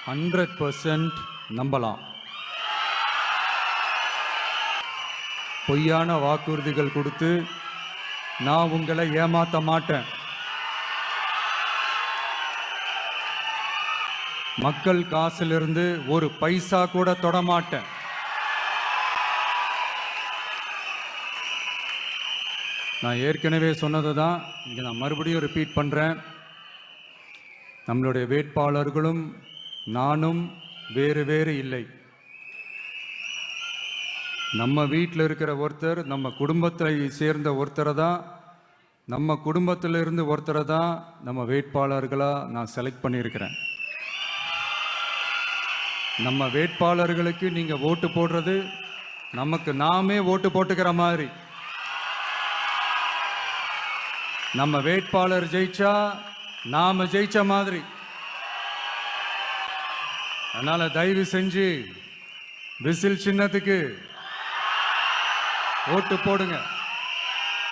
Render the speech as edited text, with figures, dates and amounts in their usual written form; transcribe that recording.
100% நம்பலாம். பொய்யான வாக்குறுதிகள் கொடுத்து நான் உங்களை ஏமாத்த மாட்டேன். மக்கள் காசிலிருந்து ஒரு பைசா கூட தொட மாட்டேன். நான் ஏற்கனவே சொன்னது தான் இங்கே நான் மறுபடியும் ரிப்பீட் பண்ணுறேன். நம்மளுடைய வேட்பாளர்களும் நானும் வேறு வேறு இல்லை. நம்ம வீட்டில் இருக்கிற ஒருத்தர், நம்ம குடும்பத்தை சேர்ந்த ஒருத்தரை தான், நம்ம குடும்பத்திலிருந்து ஒருத்தரை தான் நம்ம வேட்பாளர்களாக நான் செலக்ட் பண்ணியிருக்கிறேன். நம்ம வேட்பாளர்களுக்கு நீங்கள் ஓட்டு போடுறது நமக்கு நாமே ஓட்டு போட்டுக்கிற மாதிரி. நம்ம வேட்பாளர் ஜெயிச்சா நாம ஜெயிச்ச மாதிரி. அதனால தயவு செஞ்சு விசில் சின்னத்துக்கு ஓட்டு போடுங்க.